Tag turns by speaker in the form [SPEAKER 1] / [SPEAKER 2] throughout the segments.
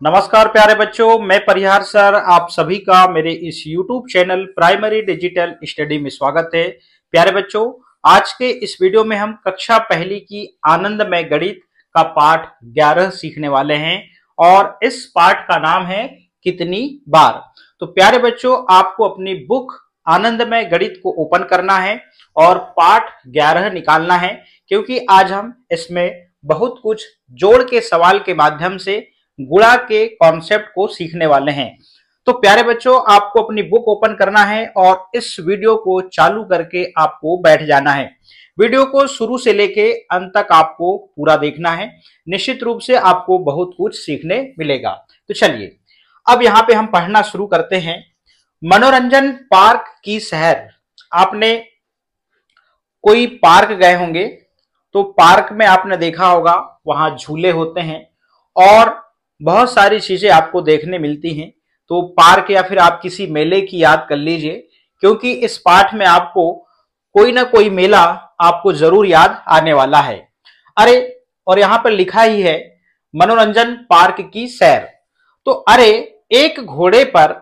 [SPEAKER 1] नमस्कार प्यारे बच्चों, मैं परिहार सर आप सभी का मेरे इस YouTube channel primary digital study में स्वागत है। प्यारे बच्चों, आज के इस वीडियो में हम कक्षा पहली की आनंदमय गणित का पाठ 11 सीखने वाले हैं और इस पाठ का नाम है कितनी बार। तो प्यारे बच्चों, आपको अपनी बुक आनंदमय गणित को ओपन करना है और पाठ 11 निकालना है, क्योंकि आज हम इसमें बहुत कुछ जोड़ के सवाल के माध्यम से गुणा के कॉन्सेप्ट को सीखने वाले हैं। तो प्यारे बच्चों, आपको अपनी बुक ओपन करना है और इस वीडियो को चालू करके आपको बैठ जाना है। वीडियो को शुरू से लेके अंत तक आपको पूरा देखना है। निश्चित रूप से आपको बहुत कुछ सीखने मिलेगा। तो चलिए अब यहाँ पे हम पढ़ना शुरू करते हैं। मनोरंजन पार्क की सैर। आपने कोई पार्क गए होंगे तो पार्क में आपने देखा होगा वहां झूले होते हैं और बहुत सारी चीजें आपको देखने मिलती हैं। तो पार्क या फिर आप किसी मेले की याद कर लीजिए, क्योंकि इस पाठ में आपको कोई ना कोई मेला आपको जरूर याद आने वाला है। अरे, और यहां पर लिखा ही है मनोरंजन पार्क की सैर। तो अरे, एक घोड़े पर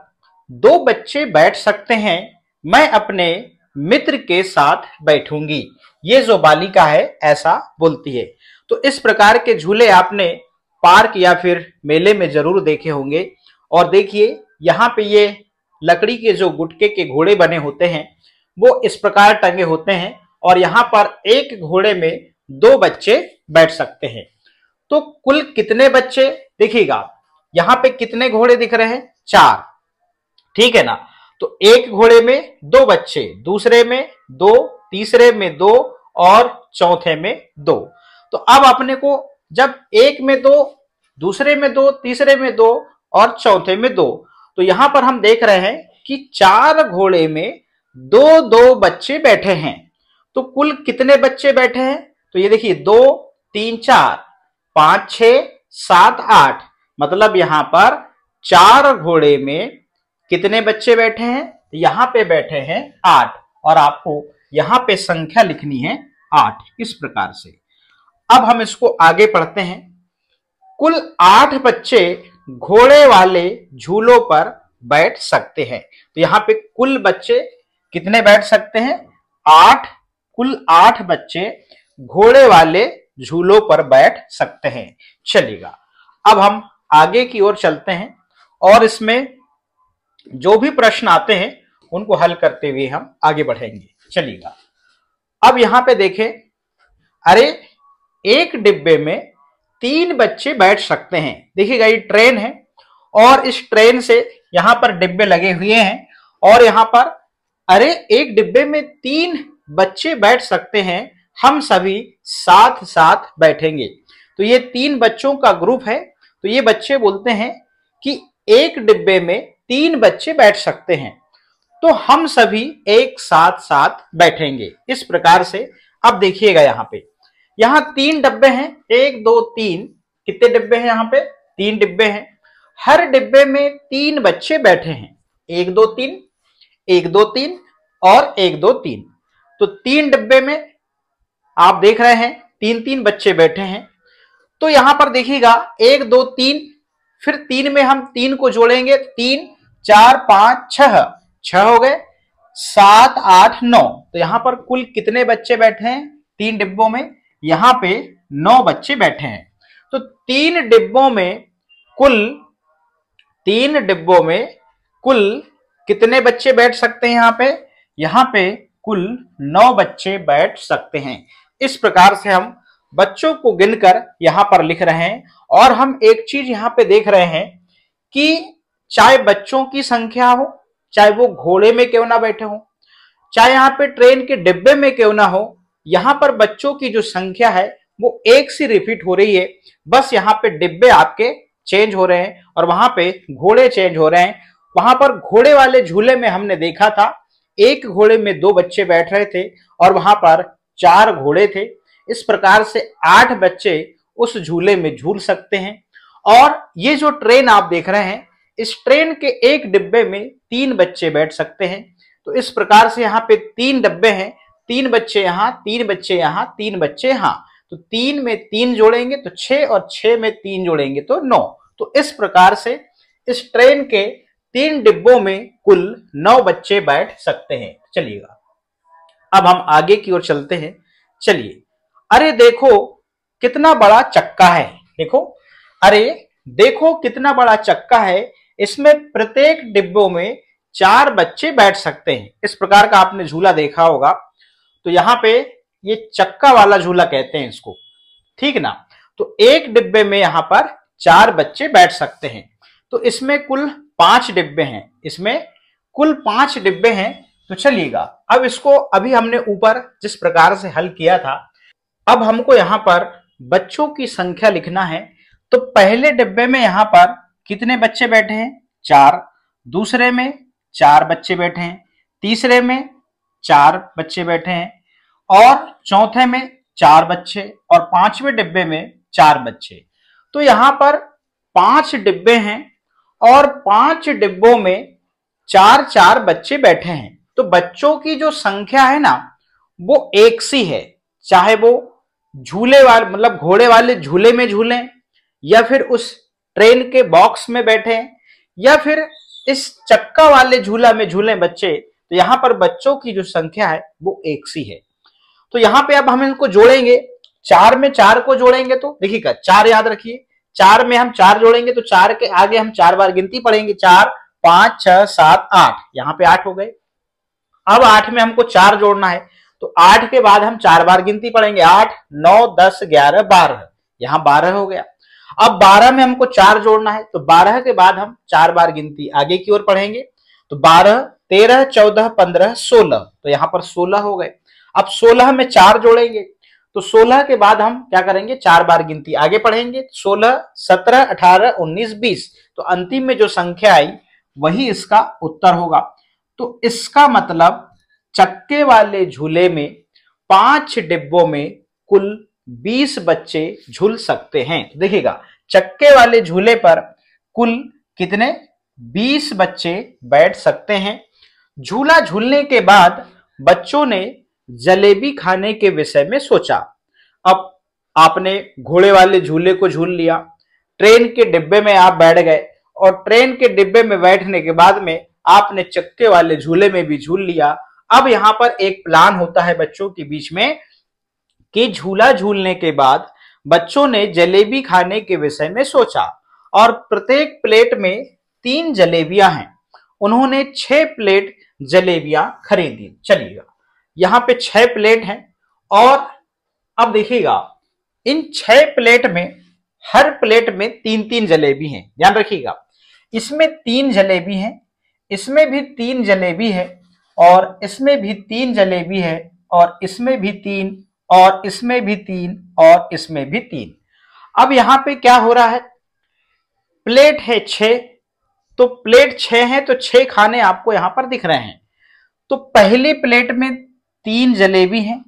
[SPEAKER 1] 2 बच्चे बैठ सकते हैं, मैं अपने मित्र के साथ बैठूंगी। ये जो बालिका है ऐसा बोलती है। तो इस प्रकार के झूले आपने पार्क या फिर मेले में जरूर देखे होंगे। और देखिए यहाँ पे ये लकड़ी के जो गुटके के घोड़े बने होते हैं वो इस प्रकार टंगे होते हैं और यहाँ पर एक घोड़े में 2 बच्चे बैठ सकते हैं। तो कुल कितने बच्चे देखिएगा, यहाँ पे कितने घोड़े दिख रहे हैं? 4, ठीक है ना। तो एक घोड़े में 2 बच्चे, दूसरे में 2, तीसरे में 2 और चौथे में 2। तो अब अपने को जब एक में 2, दूसरे में 2, तीसरे में 2 और चौथे में 2, तो यहां पर हम देख रहे हैं कि 4 घोड़े में 2-2 बच्चे बैठे हैं। तो कुल कितने बच्चे बैठे हैं? तो ये देखिए 2, 3, 4, 5, 6, 7, 8, मतलब यहां पर 4 घोड़े में कितने बच्चे बैठे हैं? यहां पे बैठे हैं 8 और आपको यहां पे संख्या लिखनी है 8 इस प्रकार से। अब हम इसको आगे पढ़ते हैं। कुल 8 बच्चे घोड़े वाले झूलों पर बैठ सकते हैं। तो यहाँ पे कुल बच्चे कितने बैठ सकते हैं? 8। कुल 8 बच्चे घोड़े वाले झूलों पर बैठ सकते हैं। चलिएगा अब हम आगे की ओर चलते हैं और इसमें जो भी प्रश्न आते हैं उनको हल करते हुए हम आगे बढ़ेंगे। चलिएगा अब यहाँ पे देखें, अरे एक डिब्बे में 3 बच्चे बैठ सकते हैं। देखिएगा ये ट्रेन है और इस ट्रेन से यहां पर डिब्बे लगे हुए हैं और यहां पर अरे एक डिब्बे में 3 बच्चे बैठ सकते हैं, हम सभी साथ साथ बैठेंगे। तो ये 3 बच्चों का ग्रुप है। तो ये बच्चे बोलते हैं कि एक डिब्बे में 3 बच्चे बैठ सकते हैं, तो हम सभी एक साथ साथ बैठेंगे। इस प्रकार से अब देखिएगा यहाँ 3 डब्बे हैं, 1 2 3। कितने डिब्बे हैं? यहाँ पे 3 डिब्बे हैं। हर डिब्बे में 3 बच्चे बैठे हैं, 1 2 3, 1 2 3 और 1 2 3। तो 3 डिब्बे में आप देख रहे हैं 3-3 बच्चे बैठे हैं। तो यहां पर देखिएगा 1 2 3, फिर 3 में हम 3 को जोड़ेंगे, 3 4 5 6 हो गए, 7 8 9। तो यहां पर कुल कितने बच्चे बैठे हैं 3 डिब्बों में? यहां पे 9 बच्चे बैठे हैं। तो 3 डिब्बों में कुल कितने बच्चे बैठ सकते हैं? यहां पे कुल 9 बच्चे बैठ सकते हैं। इस प्रकार से हम बच्चों को गिनकर यहां पर लिख रहे हैं। और हम एक चीज यहां पे देख रहे हैं कि चाहे बच्चों की संख्या हो, चाहे वो घोड़े में क्यों ना बैठे हो, चाहे यहाँ पे ट्रेन के डिब्बे में क्यों ना हो, यहाँ पर बच्चों की जो संख्या है वो एक सी रिपीट हो रही है। बस यहाँ पे डिब्बे आपके चेंज हो रहे हैं और वहां पे घोड़े चेंज हो रहे हैं। वहां पर घोड़े वाले झूले में हमने देखा था एक घोड़े में 2 बच्चे बैठ रहे थे और वहां पर 4 घोड़े थे। इस प्रकार से 8 बच्चे उस झूले में झूल सकते हैं। और ये जो ट्रेन आप देख रहे हैं, इस ट्रेन के एक डिब्बे में 3 बच्चे बैठ सकते हैं। तो इस प्रकार से यहाँ पे 3 डब्बे हैं, 3 बच्चे यहाँ, 3 बच्चे यहाँ, 3 बच्चे यहाँ। तो 3 में 3 जोड़ेंगे तो 6 और 6 में 3 जोड़ेंगे तो 9। तो तो इस प्रकार से इस ट्रेन के 3 डिब्बों में कुल 9 बच्चे बैठ सकते हैं। चलिएगा अब हम आगे की ओर चलते हैं। चलिए, अरे देखो कितना बड़ा चक्का है, देखो, अरे देखो कितना बड़ा चक्का है, इसमें प्रत्येक डिब्बों में 4 बच्चे बैठ सकते हैं। इस प्रकार का आपने झूला देखा होगा, तो यहां पे ये चक्का वाला झूला कहते हैं इसको, ठीक ना। तो एक डिब्बे में यहां पर 4 बच्चे बैठ सकते हैं। तो इसमें कुल 5 डिब्बे हैं, इसमें कुल 5 डिब्बे हैं। तो चलिएगा अब इसको अभी हमने ऊपर जिस प्रकार से हल किया था, अब हमको यहां पर बच्चों की संख्या लिखना है। तो पहले डिब्बे में यहां पर कितने बच्चे बैठे हैं? 4। दूसरे में 4 बच्चे बैठे हैं, तीसरे में 4 बच्चे बैठे हैं, और चौथे में 4 बच्चे, और 5वें डिब्बे में 4 बच्चे। तो यहां पर 5 डिब्बे हैं और 5 डिब्बों में 4-4 बच्चे बैठे हैं। तो बच्चों की जो संख्या है ना वो एक सी है, चाहे वो झूले वाले मतलब घोड़े वाले झूले में झूलें, या फिर उस ट्रेन के बॉक्स में बैठे, या फिर इस चक्का वाले झूला में झूलें बच्चे। तो यहां पर बच्चों की जो संख्या है वो एक सी है। तो यहां पे अब हम इनको जोड़ेंगे, 4 में 4 को जोड़ेंगे तो देखिएगा 4 याद रखिए, 4 में हम 4 जोड़ेंगे तो 4 के आगे हम 4 बार गिनती पढ़ेंगे, 4 5 6 7 8, यहां पे 8 हो गए। अब 8 में हमको 4 जोड़ना है, तो 8 के बाद हम 4 बार गिनती पढ़ेंगे, 8 9 10 11 12, यहां 12 हो गया। अब 12 में हमको 4 जोड़ना है, तो 12 के बाद हम 4 बार गिनती आगे की ओर पढ़ेंगे, तो 12 13 14 15 16, तो यहां पर 16 हो गए। अब 16 में 4 जोड़ेंगे, तो 16 के बाद हम क्या करेंगे, 4 बार गिनती आगे पढ़ेंगे, 16 17 18 19 20, तो अंतिम में जो संख्या आई वही इसका उत्तर होगा। तो इसका मतलब चक्के वाले झूले में 5 डिब्बों में कुल 20 बच्चे झूल सकते हैं। देखिएगा चक्के वाले झूले पर कुल कितने, 20 बच्चे बैठ सकते हैं। झूला झूलने के बाद बच्चों ने जलेबी खाने के विषय में सोचा। अब आपने घोड़े वाले झूले को झूल लिया, ट्रेन के डिब्बे में आप बैठ गए, और ट्रेन के डिब्बे में बैठने के बाद में आपने चक्के वाले झूले में भी झूल लिया। अब यहां पर एक प्लान होता है बच्चों के बीच में कि झूला झूलने के बाद बच्चों ने जलेबी खाने के विषय में सोचा, और प्रत्येक प्लेट में 3 जलेबियां हैं। उन्होंने 6 प्लेट जलेबियां खरीदी। चलिएगा यहां पे 6 प्लेट हैं, और अब देखिएगा इन 6 प्लेट में हर प्लेट में 3-3 जलेबी हैं। ध्यान रखिएगा, इसमें 3 जलेबी हैं, इसमें भी 3 जलेबी है, और इसमें भी 3 जलेबी है, और इसमें भी 3, और इसमें भी 3, और इसमें भी 3। अब यहां पे क्या हो रहा है, प्लेट है 6, तो प्लेट 6 है तो 6 खाने आपको यहां पर दिख रहे हैं। तो पहली प्लेट में 3 जलेबी हैं,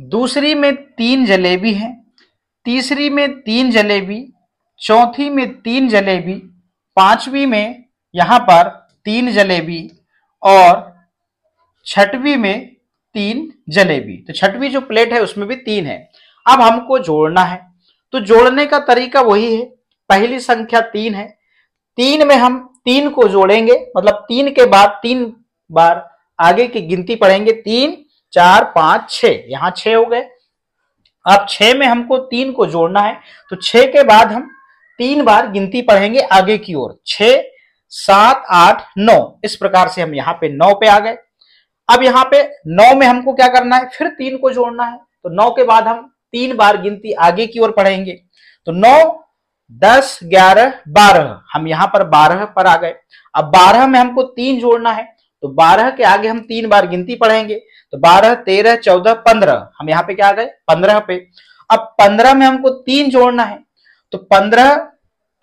[SPEAKER 1] दूसरी में 3 जलेबी हैं, तीसरी में 3 जलेबी, चौथी में 3 जलेबी, पांचवी में यहां पर 3 जलेबी, और छठवीं में 3 जलेबी। तो छठवीं जो प्लेट है उसमें भी 3 है। अब हमको जोड़ना है, तो जोड़ने का तरीका वही है, पहली संख्या 3 है, 3 में हम 3 को जोड़ेंगे, मतलब 3 के बाद 3 बार आगे की गिनती पढ़ेंगे, 3 4 5 6, यहां 6 हो गए। अब 6 में हमको 3 को जोड़ना है, तो 6 के बाद हम 3 बार गिनती पढ़ेंगे आगे की ओर, 6 7 8 9, इस प्रकार से हम यहाँ पे 9 पे आ गए। अब यहाँ पे 9 में हमको क्या करना है, फिर 3 को जोड़ना है, तो 9 के बाद हम 3 बार गिनती आगे की ओर पढ़ेंगे, तो 9 10 11 12, हम यहाँ पर 12 पर आ गए। अब 12 में हमको 3 जोड़ना है, तो 12 के आगे हम 3 बार गिनती पढ़ेंगे, तो 12 13 14 15, हम यहाँ पे क्या आ गए, 15 पे। अब 15 में हमको 3 जोड़ना है, तो 15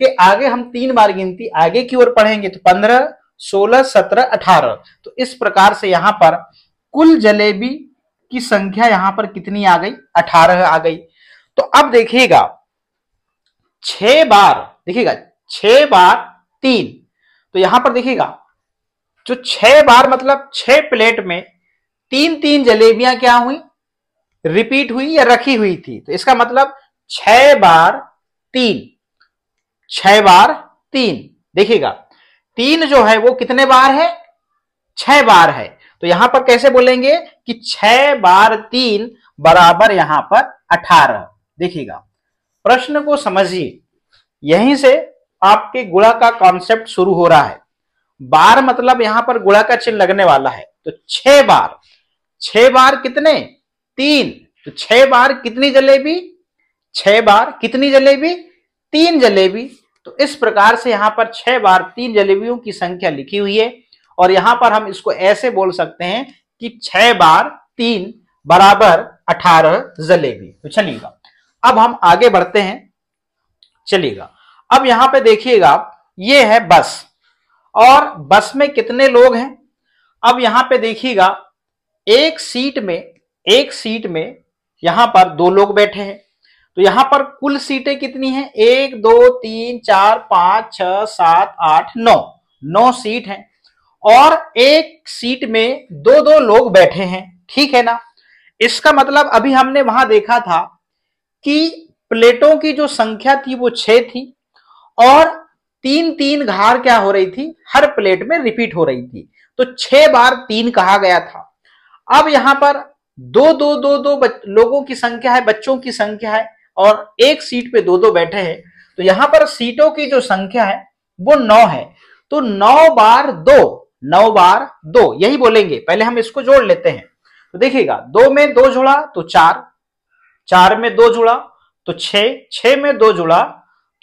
[SPEAKER 1] के आगे हम 3 बार गिनती आगे की ओर पढ़ेंगे, तो 15 16 17 18। तो इस प्रकार से यहां पर कुल जलेबी की संख्या यहां पर कितनी आ गई, 18 आ गई। तो अब देखिएगा 6 बार, देखिएगा 6 बार 3, तो यहां पर देखिएगा जो 6 बार मतलब 6 प्लेट में 3-3 जलेबियां क्या हुई, रिपीट हुई या रखी हुई थी। तो इसका मतलब 6 बार 3, 6 बार 3। देखिएगा 3 जो है वो कितने बार है, 6 बार है। तो यहां पर कैसे बोलेंगे कि 6 बार 3 बराबर यहां पर 18। देखिएगा प्रश्न को समझिए, यहीं से आपके गुणा का कॉन्सेप्ट शुरू हो रहा है। बार मतलब यहां पर गुणा का चिन्ह लगने वाला है। तो 6 बार, 6 बार कितने, 3। तो 6 बार कितनी जलेबी, 6 बार कितनी जलेबी, 3 जलेबी। तो इस प्रकार से यहां पर 6 बार 3 जलेबियों की संख्या लिखी हुई है और यहां पर हम इसको ऐसे बोल सकते हैं कि 6 बार 3 बराबर 18 जलेबी। तो चलिएगा अब हम आगे बढ़ते हैं। चलिएगा अब यहां पे देखिएगा ये है बस और बस में कितने लोग हैं। अब यहां पे देखिएगा एक सीट में यहां पर 2 लोग बैठे हैं। तो यहां पर कुल सीटें कितनी हैं, 1 2 3 4 5 6 7 8 9, 9 सीट हैं और एक सीट में 2 लोग बैठे हैं। ठीक है ना। इसका मतलब अभी हमने वहां देखा था कि प्लेटों की जो संख्या थी वो 6 थी और 3 घार क्या हो रही थी, हर प्लेट में रिपीट हो रही थी। तो 6 बार 3 कहा गया था। अब यहां पर 2 लोगों की संख्या है, बच्चों की संख्या है और एक सीट पे 2 बैठे हैं। तो यहां पर सीटों की जो संख्या है वो 9 है। तो 9 बार 2, 9 बार 2 यही बोलेंगे। पहले हम इसको जोड़ लेते हैं। तो देखिएगा 2 में 2 जुड़ा तो 4, 4 में 2 जुड़ा तो 6, 6 में 2 जुड़ा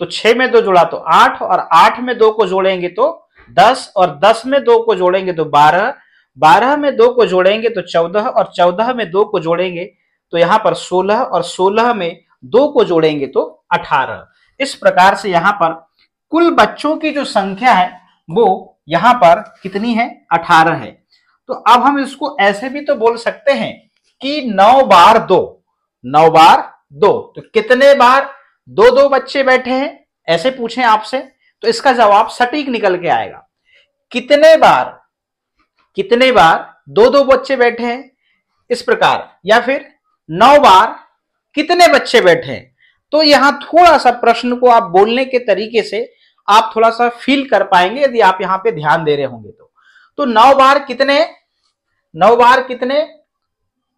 [SPEAKER 1] तो 6 में 2 जुड़ा तो 8 और 8 में 2 को जोड़ेंगे तो 10 और 10 में 2 को जोड़ेंगे तो 12, 12 में 2 को जोड़ेंगे तो 14 और 14 में 2 को जोड़ेंगे तो यहां पर 16 और 16 में 2 को जोड़ेंगे तो 18। इस प्रकार से यहां पर कुल बच्चों की जो संख्या है वो यहां पर कितनी है, 18 है। तो अब हम इसको ऐसे भी तो बोल सकते हैं कि 9 बार 2, 9 बार 2। तो कितने बार 2 बच्चे बैठे हैं, ऐसे पूछें आपसे तो इसका जवाब सटीक निकल के आएगा। कितने बार 2 बच्चे बैठे हैं इस प्रकार, या फिर 9 बार कितने बच्चे बैठे हैं। तो यहां थोड़ा सा प्रश्न को आप बोलने के तरीके से आप थोड़ा सा फील कर पाएंगे यदि आप यहां पे ध्यान दे रहे होंगे तो 9 बार कितने, 9 बार कितने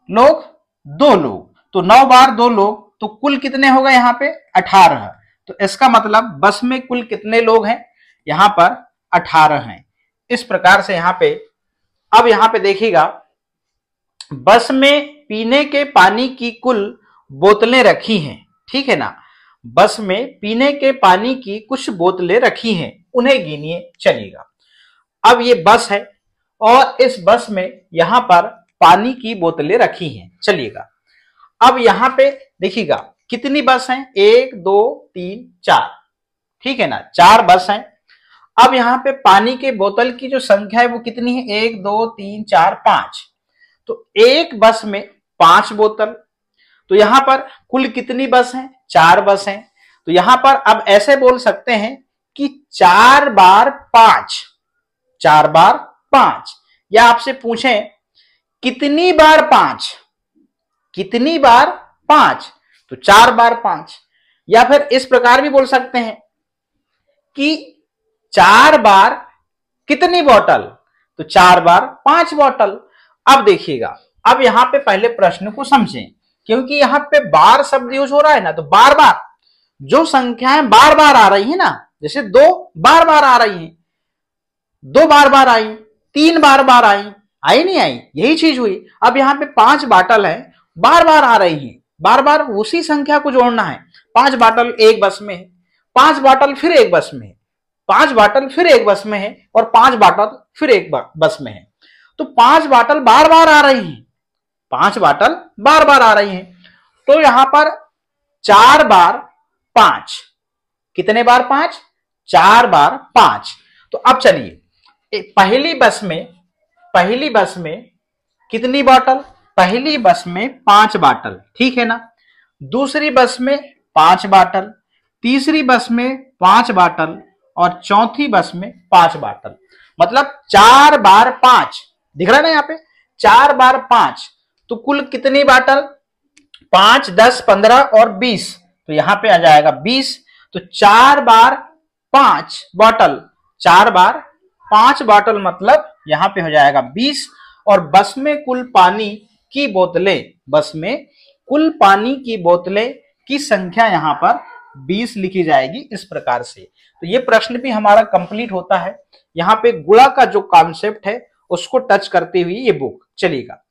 [SPEAKER 1] लोग, 2 लोग। तो 9 बार 2 लोग तो कुल कितने हो गए यहां पे, 18। तो इसका मतलब बस में कुल कितने लोग हैं, यहां पर 18 हैं। इस प्रकार से यहां पे अब यहां पे देखिएगा बस में पीने के पानी की कुल बोतलें रखी हैं। ठीक है ना। बस में पीने के पानी की कुछ बोतलें रखी हैं, उन्हें गिनिए। चलिएगा अब ये बस है और इस बस में यहां पर पानी की बोतलें रखी हैं। चलिएगा अब यहां पे देखिएगा कितनी बस हैं, 1 2 3 4। ठीक है ना, 4 बस हैं। अब यहां पे पानी के बोतल की जो संख्या है वो कितनी है, 1 2 3 4 5। तो एक बस में 5 बोतल। तो यहां पर कुल कितनी बस हैं, 4 बस हैं। तो यहां पर अब ऐसे बोल सकते हैं कि 4 बार 5, 4 बार 5। या आपसे पूछें कितनी बार 5, कितनी बार 5, तो 4 बार 5। या फिर इस प्रकार भी बोल सकते हैं कि 4 बार कितनी बोतल, तो 4 बार 5 बोतल। अब देखिएगा अब यहां पे पहले प्रश्न को समझें, क्योंकि यहां पे बार शब्द यूज हो रहा है ना, तो बार बार जो संख्याएं बार बार आ रही है ना, जैसे 2 बार बार आ रही हैं, 2 बार बार आई, 3 बार बार आई नहीं आई, यही चीज हुई। अब यहां पे 5 बाटल है, बार बार आ रही है, बार बार उसी संख्या को जोड़ना है। 5 बाटल एक बस में है, 5 बाटल फिर एक बस में है, 5 बाटल फिर एक बस में है और 5 बाटल फिर एक बस में है। तो 5 बाटल बार बार आ रही हैं, 5 बाटल बार बार आ रही हैं। तो यहां पर 4 बार 5, कितने बार 5, 4 बार 5। तो अब चलिए पहली बस में कितनी बोतल, पहली बस में 5 बाटल। ठीक है ना। दूसरी बस में 5 बाटल, तीसरी बस में 5 बाटल और चौथी बस में 5 बाटल। मतलब 4 बार 5, दिख रहा है ना यहाँ पे, 4 बार 5। तो कुल कितनी बाटल, 5 10 15 और 20। तो यहां पे आ जाएगा 20। तो 4 बार 5 बॉटल, 4 बार 5 बॉटल मतलब यहां पे हो जाएगा 20। और बस में कुल पानी की बोतलें, बस में कुल पानी की बोतलें की संख्या यहां पर 20 लिखी जाएगी इस प्रकार से। तो ये प्रश्न भी हमारा कंप्लीट होता है यहां पे गुणा का जो कॉन्सेप्ट है उसको टच करते हुए ये बुक चलेगा।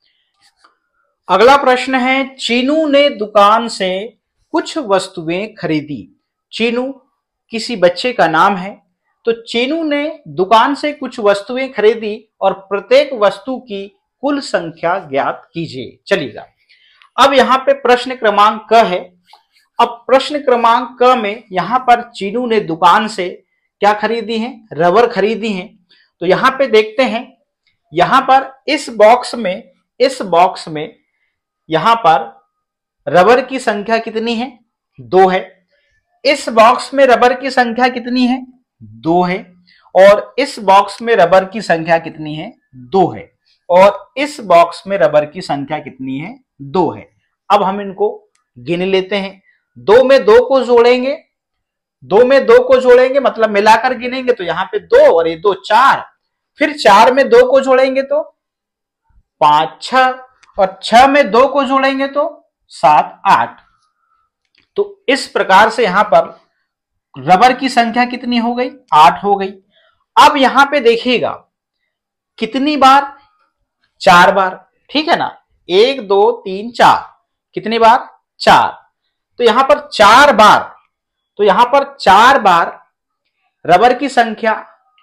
[SPEAKER 1] अगला प्रश्न है, चीनू ने दुकान से कुछ वस्तुएं खरीदी। चीनू किसी बच्चे का नाम है। तो चीनू ने दुकान से कुछ वस्तुएं खरीदी और प्रत्येक वस्तु की कुल संख्या ज्ञात कीजिए। चलिएगा, अब यहां पे प्रश्न क्रमांक क है। अब प्रश्न क्रमांक क में यहां पर चीनू ने दुकान से क्या खरीदी है? रबर खरीदी है। तो यहां पे देखते हैं, यहां पर इस बॉक्स में यहां पर रबर की संख्या कितनी है? 2 है। इस बॉक्स में रबर की संख्या कितनी है? 2 है। और इस बॉक्स में रबर की संख्या कितनी है? 2 है। और इस बॉक्स में रबर की संख्या कितनी है? 2 है। अब हम इनको गिन लेते हैं। 2 में 2 को जोड़ेंगे, 2 में 2 को जोड़ेंगे मतलब मिलाकर गिनेंगे तो यहां पे 2 और ये 2 4। फिर 4 में 2 को जोड़ेंगे तो 5 6, और 6 में 2 को जोड़ेंगे तो 7 8। तो इस प्रकार से यहां पर रबर की संख्या कितनी हो गई? 8 हो गई। अब यहां पे देखिएगा कितनी बार? 4 बार, ठीक है ना। 1 2 3 4, कितनी बार? 4। तो यहां पर 4 बार, तो यहां पर 4 बार रबर की संख्या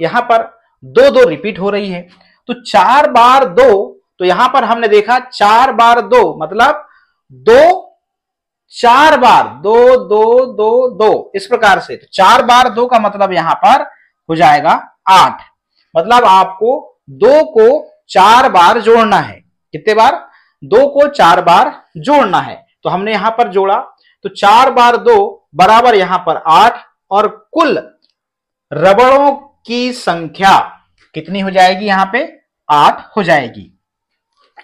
[SPEAKER 1] यहां पर 2 2 रिपीट हो रही है। तो 4 बार 2, तो यहां पर हमने देखा 4 बार 2 मतलब 2 4 बार 2 2 2 2 इस प्रकार से। तो 4 बार 2 का मतलब यहां पर हो जाएगा 8। मतलब आपको 2 को 4 बार जोड़ना है। कितने बार? 2 को 4 बार जोड़ना है। तो हमने यहां पर जोड़ा, तो 4 बार 2 बराबर यहां पर 8, और कुल रबड़ों की संख्या कितनी हो जाएगी? यहां पे 8 हो जाएगी।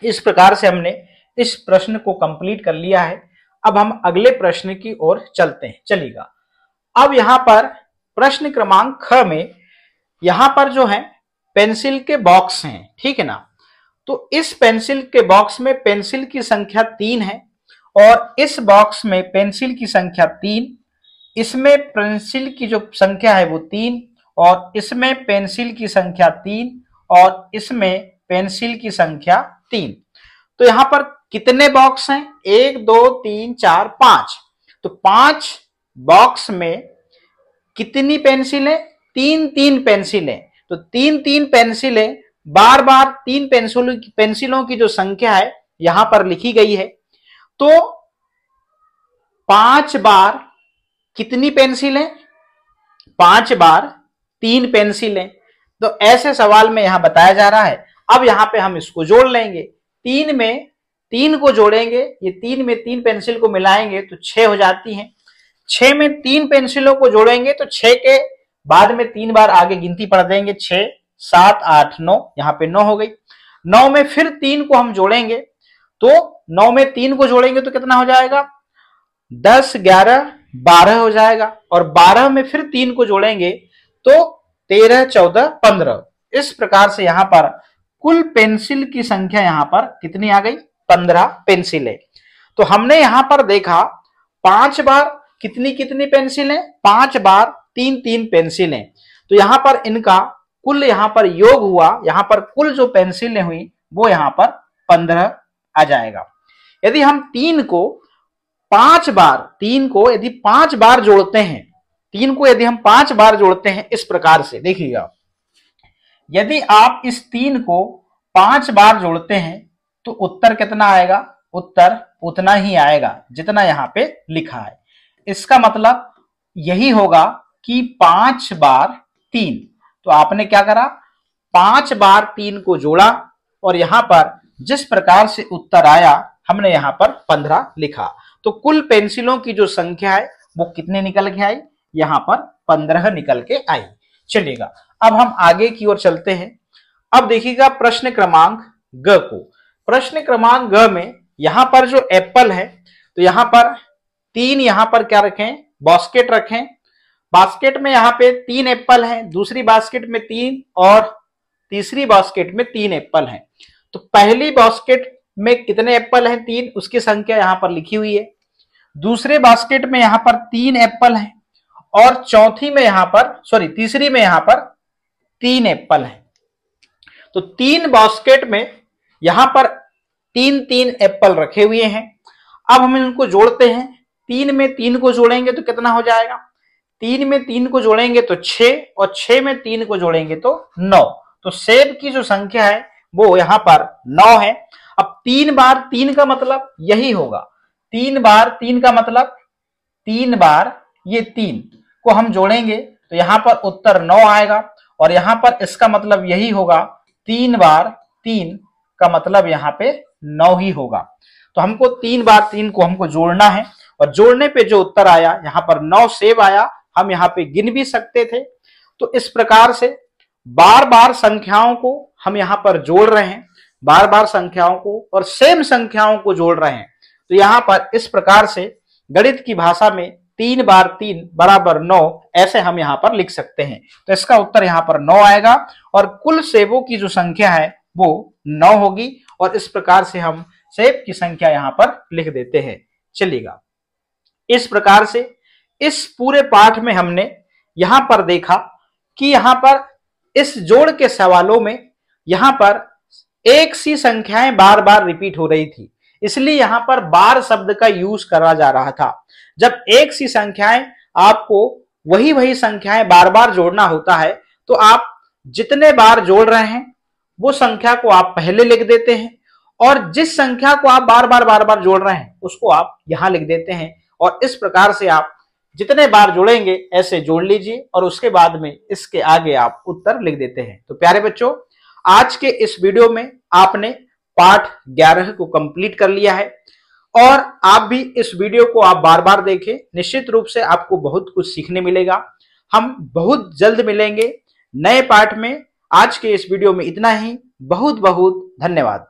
[SPEAKER 1] इस प्रकार से हमने इस प्रश्न को कंप्लीट कर लिया है। अब हम अगले प्रश्न की ओर चलते हैं। चलिएगा, अब यहां पर प्रश्न क्रमांक ख में यहां पर जो है पेंसिल के बॉक्स हैं, ठीक है ना। तो इस पेंसिल के बॉक्स में पेंसिल की संख्या 3 है, और इस बॉक्स में पेंसिल की संख्या 3, इसमें पेंसिल की जो संख्या है वो 3, और इसमें पेंसिल की संख्या 3, और इसमें पेंसिल की संख्या 3। तो यहां पर कितने बॉक्स हैं? 1 2 3 4 5। तो 5 बॉक्स में कितनी पेंसिलें? 3 3 पेंसिलें। तो 3 3 पेंसिलें बार बार 3 पेंसिलों की जो संख्या है यहां पर लिखी गई है। तो 5 बार कितनी पेंसिलें? 5 बार 3 पेंसिलें। तो ऐसे सवाल में यहां बताया जा रहा है। अब यहां पे हम इसको जोड़ लेंगे। 3 में 3 को जोड़ेंगे, ये 3 में 3 पेंसिल को मिलाएंगे तो 6 हो जाती हैं। 6 में 3 पेंसिलों को जोड़ेंगे तो 6 के बाद में 3 बार आगे गिनती पढ़ देंगे, 6 7 8 9, यहां पे 9 हो गई। 9 में फिर 3 को हम जोड़ेंगे, तो 9 में 3 को जोड़ेंगे तो कितना हो जाएगा? 10 11 12 हो जाएगा। और 12 में फिर 3 को जोड़ेंगे तो 13 14 15। इस प्रकार से यहां पर कुल पेंसिल की संख्या यहां पर कितनी आ गई? 15 पेंसिलें। तो हमने यहां पर देखा 5 बार कितनी कितनी पेंसिलें? 5 बार 3 3 पेंसिलें। तो यहां पर इनका कुल यहां पर योग हुआ, यहां पर कुल जो पेंसिलें हुई वो यहां पर 15 आ जाएगा। यदि हम 3 को 5 बार जोड़ते हैं, 3 को यदि हम 5 बार जोड़ते हैं इस प्रकार से, देखिएगा, यदि आप इस 3 को 5 बार जोड़ते हैं तो उत्तर कितना आएगा? उत्तर उतना ही आएगा जितना यहां पे लिखा है। इसका मतलब यही होगा कि 5 बार 3। तो आपने क्या करा? 5 बार 3 को जोड़ा, और यहां पर जिस प्रकार से उत्तर आया हमने यहां पर 15 लिखा। तो कुल पेंसिलों की जो संख्या है वो कितने निकल के आई? यहां पर 15 निकल के आई। चलिएगा, अब हम आगे की ओर चलते हैं। अब देखिएगा प्रश्न क्रमांक ग को। प्रश्न क्रमांक ग में यहां पर जो एप्पल है, तो यहां पर 3 यहां पर क्या रखें? बास्केट रखें। बास्केट में यहाँ पे 3 एप्पल हैं, दूसरी बास्केट में 3 और तीसरी बास्केट में 3 एप्पल हैं। तो पहली बास्केट में कितने एप्पल हैं? 3, उसकी संख्या यहाँ पर लिखी हुई है। दूसरे बास्केट में यहाँ पर 3 एप्पल हैं और तीसरी में यहाँ पर 3 एप्पल हैं। तो 3 बास्केट में यहाँ पर 3 एप्पल रखे हुए हैं। अब हम इनको जोड़ते हैं। 3 में 3 को जोड़ेंगे तो कितना हो जाएगा? 3 में 3 को जोड़ेंगे तो 6 और 6 में 3 को जोड़ेंगे तो 9। तो सेब की जो संख्या है वो यहाँ पर 9 है। अब 3 बार 3 का मतलब यही होगा। 3 बार 3 का मतलब 3 बार ये 3 को हम जोड़ेंगे तो यहाँ पर उत्तर 9 आएगा और यहाँ पर इसका मतलब यही होगा। 3 बार 3 का मतलब यहाँ पे 9 ही होगा। तो हमको 3 बार 3 को हमको जोड़ना है और जोड़ने पे जो उत्तर आया यहाँ पर 9 सेब आया। हम यहाँ पे गिन भी सकते थे। तो इस प्रकार से बार बार संख्याओं को हम यहाँ पर जोड़ रहे हैं, बार बार संख्याओं को और सेम संख्याओं को जोड़ रहे हैं। तो यहाँ पर इस प्रकार से गणित की भाषा में 3 बार 3 बराबर 9 ऐसे हम यहाँ पर लिख सकते हैं। तो इसका उत्तर यहाँ पर 9 आएगा और कुल सेबों की जो संख्या है वो 9 होगी और इस प्रकार से हम सेब की संख्या यहाँ पर लिख देते हैं। चलिएगा, इस प्रकार से इस पूरे पाठ में हमने यहाँ पर देखा कि यहाँ पर इस जोड़ के सवालों में यहाँ पर एक सी संख्याएं बार बार रिपीट हो रही थी, इसलिए यहाँ पर बार शब्द का यूज करा जा रहा था। जब एक सी संख्याएं आपको वही संख्याएं बार बार जोड़ना होता है तो आप जितने बार जोड़ रहे हैं वो संख्या को आप पहले लिख देते हैं और जिस संख्या को आप बार बार जोड़ रहे हैं उसको आप यहां लिख देते हैं और इस प्रकार से आप जितने बार जोड़ेंगे ऐसे जोड़ लीजिए और उसके बाद में इसके आगे आप उत्तर लिख देते हैं। तो प्यारे बच्चों, आज के इस वीडियो में आपने पाठ 11 को कंप्लीट कर लिया है और आप भी इस वीडियो को आप बार बार देखें। निश्चित रूप से आपको बहुत कुछ सीखने मिलेगा। हम बहुत जल्द मिलेंगे नए पाठ में। आज के इस वीडियो में इतना ही। बहुत बहुत धन्यवाद।